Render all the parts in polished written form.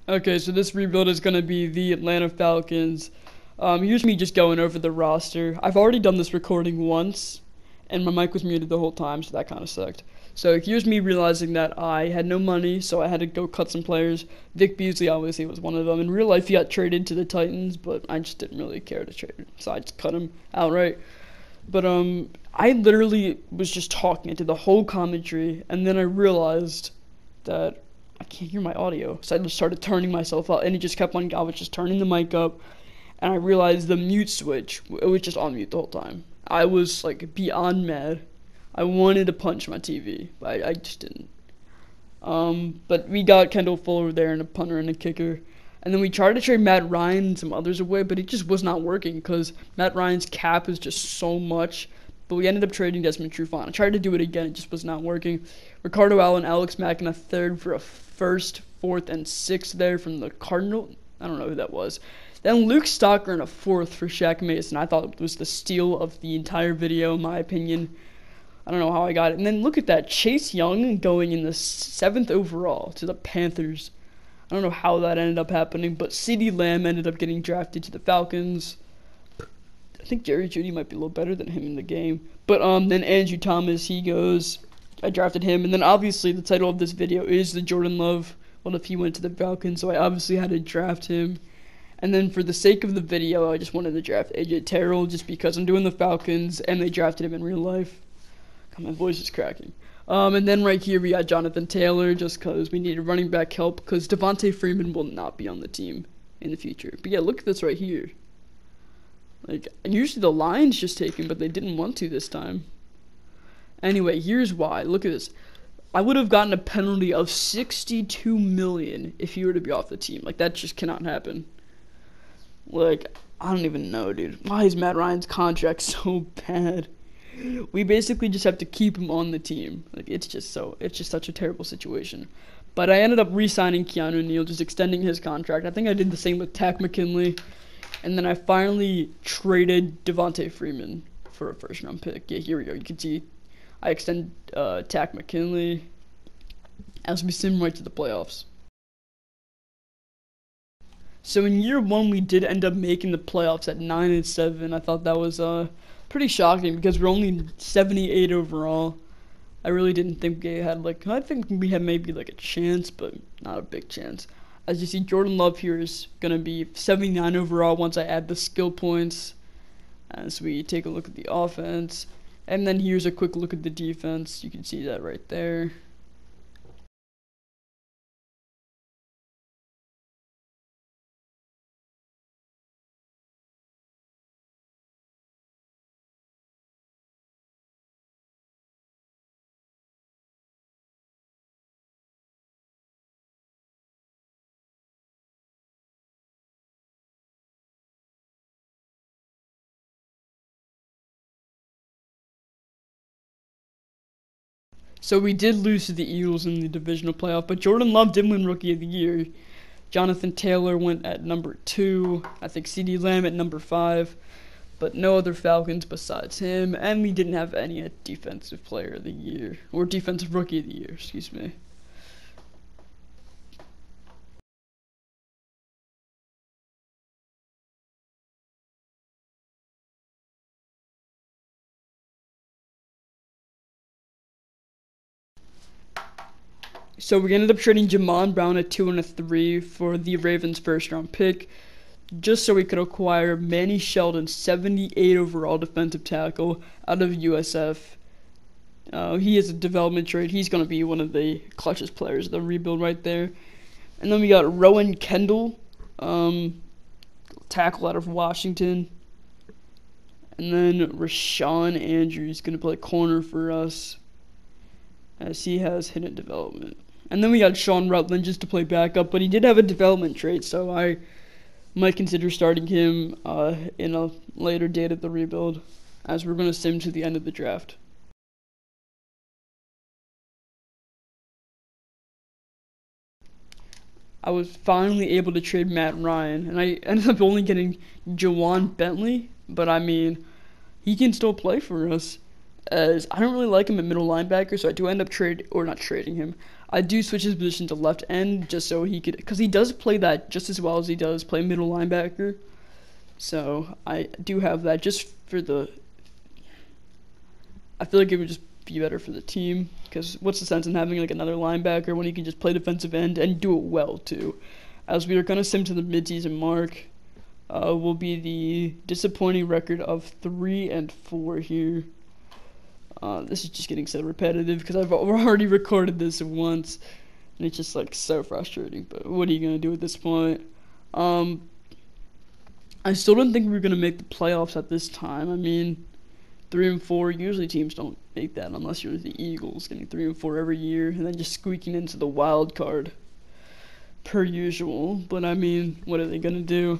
Okay, so this rebuild is going to be the Atlanta Falcons. Here's me just going over the roster. I've already done this recording once, and my mic was muted the whole time, so that kind of sucked. So here's me realizing that I had no money, so I had to go cut some players. Vic Beasley obviously was one of them. In real life, he got traded to the Titans, but I just didn't really care to trade him, so I just cut him outright. But I literally was just talking into the whole commentary, and then I realized that I can't hear my audio, so I just started turning myself up, and it just kept on. I was just turning the mic up, and I realized the mute switch, it was just on mute the whole time. I was like beyond mad. I wanted to punch my TV, but I just didn't. But we got Kendall Fuller there and a punter and a kicker. And then we tried to trade Matt Ryan and some others away, but it just was not working because Matt Ryan's cap is just so much. But we ended up trading Desmond Trufant. I tried to do it again, it just was not working. Ricardo Allen, Alex Mack, and a third for a first, fourth, and sixth there from the Cardinal. I don't know who that was. Then Luke Stocker and a fourth for Shaq Mason. I thought it was the steal of the entire video, in my opinion. I don't know how I got it. And then look at that. Chase Young going in the 7th overall to the Panthers. I don't know how that ended up happening, but CeeDee Lamb ended up getting drafted to the Falcons. I think Jerry Jeudy might be a little better than him in the game. But then Andrew Thomas, he goes. I drafted him. And then obviously the title of this video is the Jordan Love. What if he went to the Falcons? So I obviously had to draft him. And then for the sake of the video, I just wanted to draft AJ Terrell just because I'm doing the Falcons and they drafted him in real life. God, my voice is cracking. And then right here we got Jonathan Taylor just because we needed running back help because Devontae Freeman will not be on the team in the future. But yeah, look at this right here. Like, usually the Lions just take him, but they didn't want to this time. Anyway, here's why. Look at this. I would have gotten a penalty of $62 million if he were to be off the team. Like, that just cannot happen. Like, I don't even know, dude. Why is Matt Ryan's contract so bad? We basically just have to keep him on the team. Like, it's just such a terrible situation. But I ended up re-signing Keanu Neal, just extending his contract. I think I did the same with Takk McKinley. And then I finally traded Devontae Freeman for a first-round pick. Yeah, here we go. You can see I extend Takk McKinley as we sim right to the playoffs. So in year one, we did end up making the playoffs at 9-7. I thought that was pretty shocking because we're only 78 overall. I really didn't think we had I think we had maybe like a chance, but not a big chance. As you see, Jordan Love here is gonna be 79 overall once I add the skill points. As we take a look at the offense, and then here's a quick look at the defense. You can see that right there. So we did lose to the Eagles in the divisional playoff, but Jordan Love did win Rookie of the Year. Jonathan Taylor went at number 2. I think CeeDee Lamb at number 5. But no other Falcons besides him, and we didn't have any Defensive Player of the Year, or Defensive Rookie of the Year, excuse me. So we ended up trading Jamon Brown at 2 and a 3 for the Ravens' first-round pick, just so we could acquire Manny Sheldon, 78 overall defensive tackle out of USF. He is a development trade. He's going to be one of the clutchest players of the rebuild right there. And then we got Rowan Kendall, tackle out of Washington. And then Rashawn Andrews going to play corner for us, as he has hidden development. And then we got Sean Rutland just to play backup, but he did have a development trait, so I might consider starting him in a later date of the rebuild, as we're going to sim to the end of the draft. I was finally able to trade Matt Ryan, and I ended up only getting Jawan Bentley, but I mean, he can still play for us. as I don't really like him at middle linebacker, so I do end up not trading him. I do switch his position to left end just so he could, because he does play that just as well as he does play middle linebacker. So I do have that just for the. I feel like it would just be better for the team, because what's the sense in having like another linebacker when he can just play defensive end and do it well too? As we are gonna sim to the midseason mark, will be the disappointing record of 3-4 here. This is just getting so repetitive because I've already recorded this once, and it's just like so frustrating. But what are you gonna do at this point? Um, I still don't think we're gonna make the playoffs at this time. I mean, 3-4. Usually teams don't make that unless you're the Eagles, getting 3-4 every year, and then just squeaking into the wild card per usual. But I mean, what are they gonna do?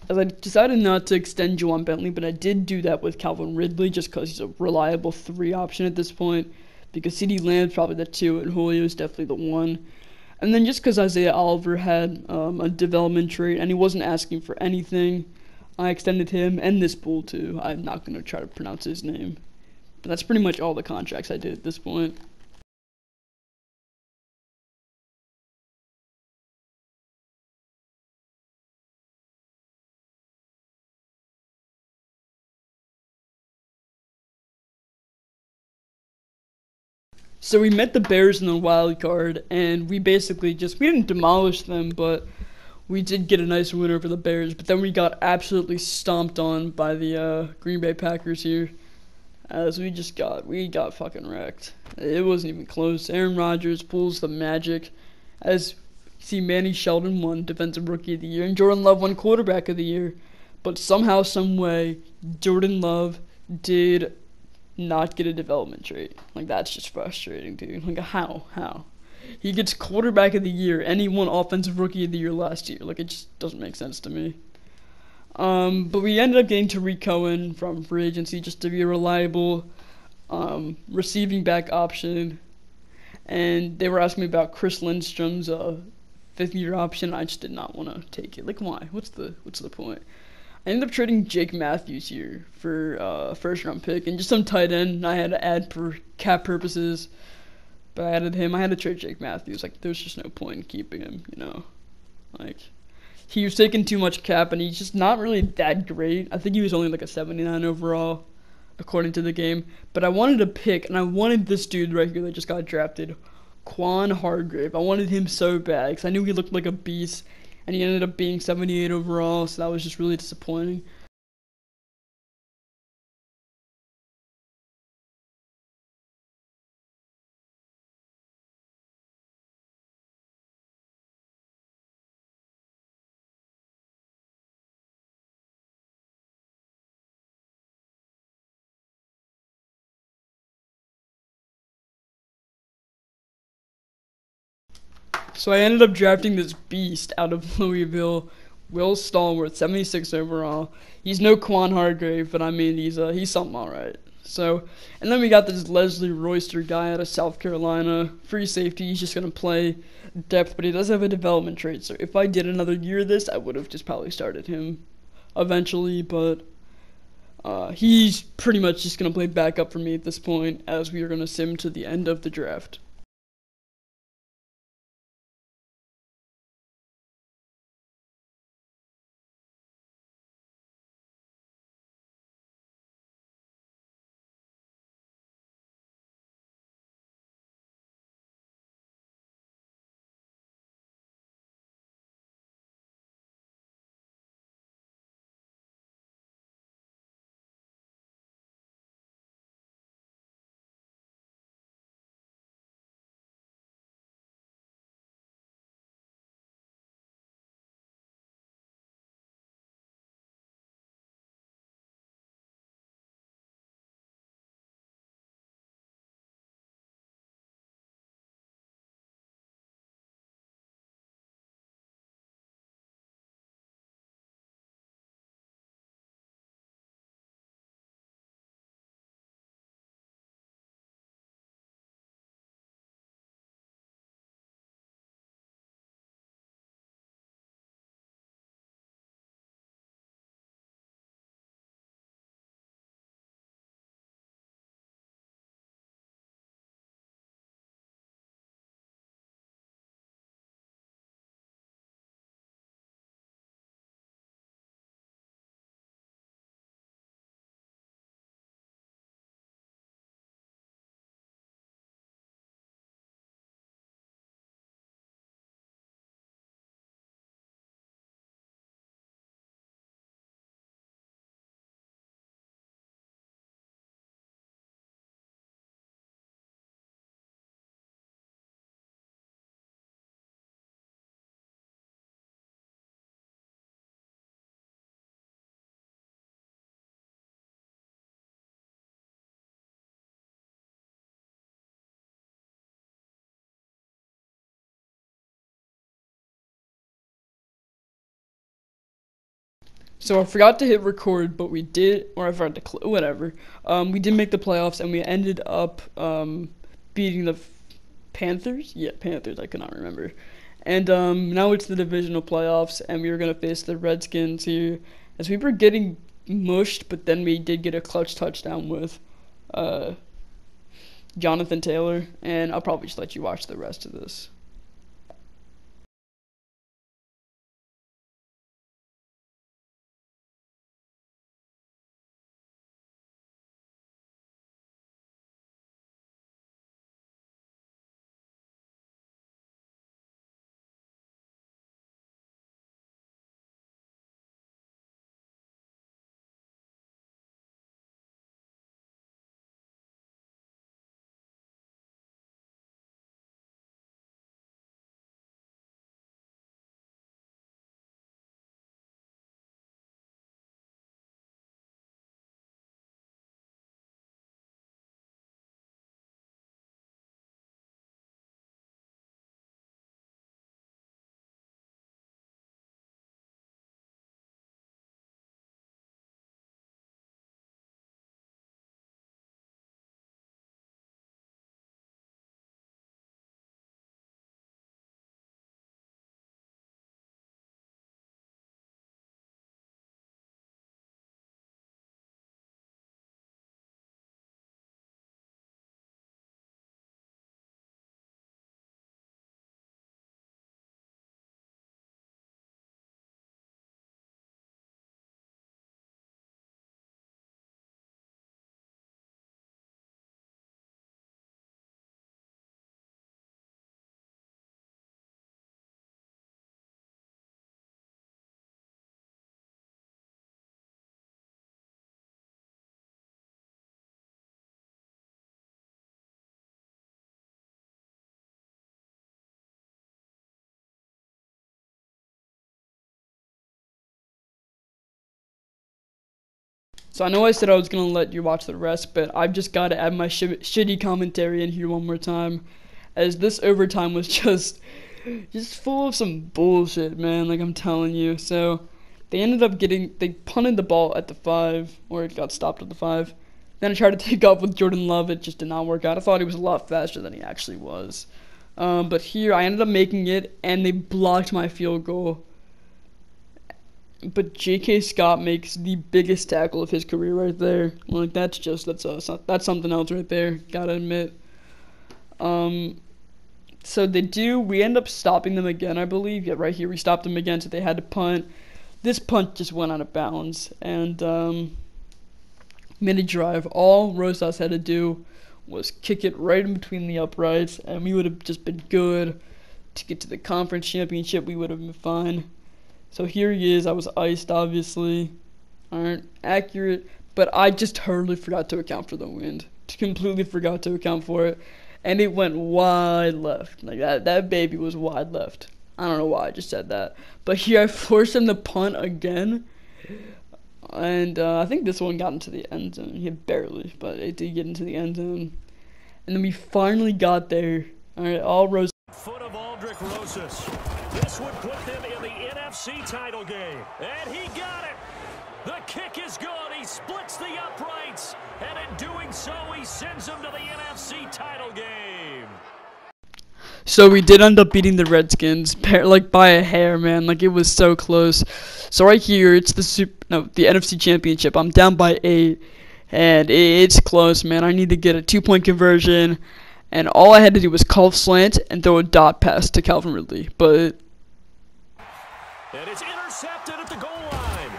As I decided not to extend Juwan Bentley, but I did do that with Calvin Ridley just because he's a reliable 3 option at this point. Because CeeDee Lamb's probably the 2 and Julio is definitely the 1. And then just because Isaiah Oliver had a development trait and he wasn't asking for anything, I extended him and this pool too. I'm not going to try to pronounce his name. But that's pretty much all the contracts I did at this point. So we met the Bears in the wild card, and we basically we didn't demolish them, but we did get a nice win over the Bears. But then we got absolutely stomped on by the Green Bay Packers here, as we got fucking wrecked. It wasn't even close. Aaron Rodgers pulls the magic, as see Manny Sheldon won Defensive Rookie of the Year, and Jordan Love won Quarterback of the Year. But somehow, some way, Jordan Love did not get a development trait. Like, that's just frustrating, dude. Like, how? How? He gets quarterback of the year and he won offensive rookie of the year last year. Like, it just doesn't make sense to me. But we ended up getting Tariq Cohen from free agency just to be a reliable receiving back option. And they were asking me about Chris Lindstrom's 5th-year option. I just did not want to take it. Like, why? What's the point? I ended up trading Jake Matthews here for a first-round pick and just some tight end I had to add for cap purposes. But I added him. I had to trade Jake Matthews. Like, there's just no point in keeping him, you know? Like, he was taking too much cap, and he's just not really that great. I think he was only like a 79 overall, according to the game. But I wanted a pick, and I wanted this dude right here that just got drafted, Quan Hargrave. I wanted him so bad because I knew he looked like a beast, and he ended up being 78 overall, so that was just really disappointing. So I ended up drafting this beast out of Louisville, Will Stallworth, 76 overall. He's no Quan Hargrave, but I mean he's something all right. So, and then we got this Leslie Royster guy out of South Carolina, free safety. He's just gonna play depth, but he does have a development trait. So if I did another year of this, I would have just probably started him eventually. But he's pretty much just gonna play backup for me at this point, as we are gonna sim to the end of the draft. So I forgot to hit record, but we did, or I forgot to whatever. We did make the playoffs, and we ended up beating the Panthers. Yeah, Panthers. I could not remember. And now it's the divisional playoffs, and we were gonna face the Redskins here, as we were getting mushed, but then we did get a clutch touchdown with Jonathan Taylor, and I'll probably just let you watch the rest of this. So I know I said I was gonna let you watch the rest, but I've just got to add my shitty commentary in here one more time, as this overtime was just full of some bullshit, man. Like I'm telling you. So they punted the ball at the 5, or it got stopped at the 5. Then I tried to take off with Jordan Love. It just did not work out. I thought he was a lot faster than he actually was. But here I ended up making it, and they blocked my field goal. But J.K. Scott makes the biggest tackle of his career right there. Like that's something else right there. Gotta admit. So we end up stopping them again, I believe. Yeah, right here we stopped them again, so they had to punt. This punt just went out of bounds, and mid drive. All Rosas had to do was kick it right in between the uprights, and we would have just been good to get to the conference championship. We would have been fine. So here he is. I was iced, obviously. Aren't accurate, but I just totally forgot to account for the wind. Completely forgot to account for it, and it went wide left. Like that baby was wide left. I don't know why I just said that, but here I forced him to punt again, and I think this one got into the end zone. He barely, but it did get into the end zone, and then we finally got there. All right, all rose. Foot of Aldrich Rosas. This would put them in the NFC title game. And he got it. The kick is good. He splits the uprights. And in doing so, he sends them to the NFC title game. So we did end up beating the Redskins, like by a hair, man. Like it was so close. So right here, it's the NFC Championship. I'm down by 8, and it's close, man. I need to get a 2-point conversion. And all I had to do was call slant and throw a dot pass to Calvin Ridley. But and it's intercepted at the goal line.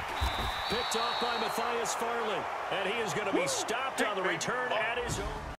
Picked off by Matthias Farley. And he is going to be stopped on the return at his own.